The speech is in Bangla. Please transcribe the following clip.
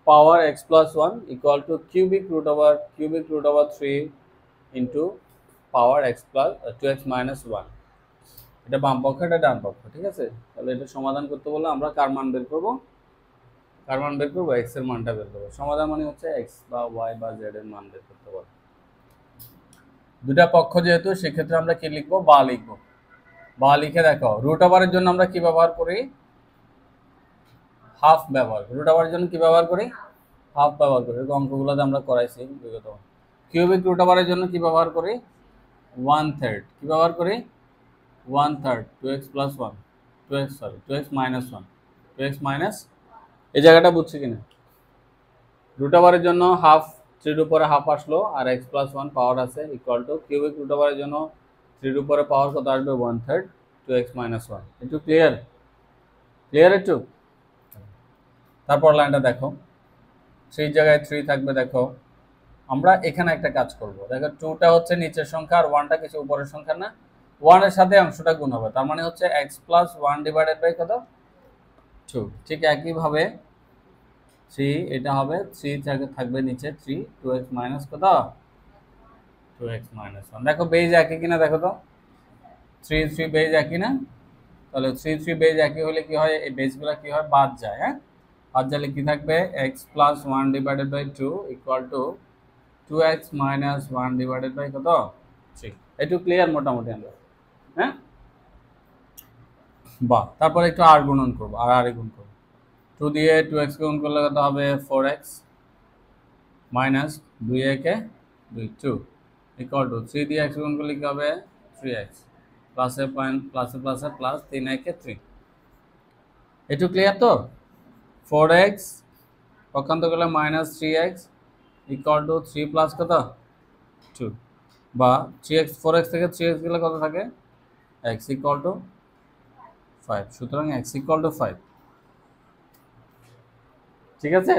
Power x plus 1 equal to cubic root over 3 into power x plus 2x minus 1। এটা বাম পক্ষ, এটা ডান পক্ষ, ঠিক আছে। তাহলে এটা সমাধান করতে বললে আমরা কার মান বের করবো? কার মান বের করবো? x এর মানটা বের করবো। সমাধান মানে হচ্ছে x বা y বা z এর মান বের করতে বলবো। দুটা পক্ষ যেহেতু, সেক্ষেত্রে আমরা কি লিখবো? বা লিখবো। বা লিখে দেখো, রুট ওভারের জন্য আমরা কি ব্যবহার করি? হাফ ব্যবহার করি। রুট ওভারের জন্য কি ব্যবহার করি? হাফ ব্যবহার করি। অঙ্কগুলোতে আমরা করাইছি বিগত। কিউবিক রুট ওভারের জন্য কি ব্যবহার করি? 1/3। কি ব্যবহার করি? 1/3 2x plus 1 2x minus 1 2x minus, এই জায়গাটা বুঝছি কিনা? রুট ওভারের জন্য হাফ, 3 এর উপরে হাফ আসলো, আর x প্লাস 1 পাওয়ার আছে ইকুয়াল টু কিউবিক রুট ওভারের জন্য 3 এর উপরে পাওয়ার কত আসবে? 1/3 2x মাইনাস 1। একটু ক্লিয়ার? ক্লিয়ার একটু? তারপর লাইনটা দেখো, 3 জায়গায় 3 থাকবে। দেখো আমরা এখানে একটা কাজ করব। দেখো 2টা হচ্ছে নিচের সংখ্যা আর 1টা কিছু উপরের সংখ্যা না, 1 এর সাথে অংশটা গুণ হবে, তার মানে হচ্ছে x প্লাস 1 ডিভাইডেড বাই কত? 2। ঠিক একইভাবে 3, এটা হবে 3 থাকবে নিচে 3 2x মাইনাস কত? 2x minus 1। দেখো বেজ একই কিনা দেখো তো, 3 3 বেজ একই না? তাহলে 3 3 বেজ একই হলে কি হয়? এই বেজগুলো কি হয়? বাদ যায়। হ্যাঁ, বাদ গেলে কি থাকবে? x plus 1 divided by 2 equal to 2x minus 1 divided by কত? 3। একটু ক্লিয়ার মোটামুটি আমরা? হ্যাঁ, বাহ। তারপর একটু আর গুণন করবো, আর গুণ করবো। 2 দিয়ে 2x গুণ করলে কত হবে? 4x মাইনাস 2 একে 2 2 ইকুয়াল টু 3 দিয়ে x গুণ করলে কি হবে? 3x প্লাসে পয়েন্ট প্লাসে প্লাসে প্লাস 3 একে 3। একটু ক্লিয়ার তো? 4x পক্ষান্তর করলে minus 3x equal to 3 plus কত? 2, বা 3x 4x থেকে 3x গেলে কত থাকে? x equal to 5। সুতরাং x ইকুয়াল টু 5। ঠিক আছে?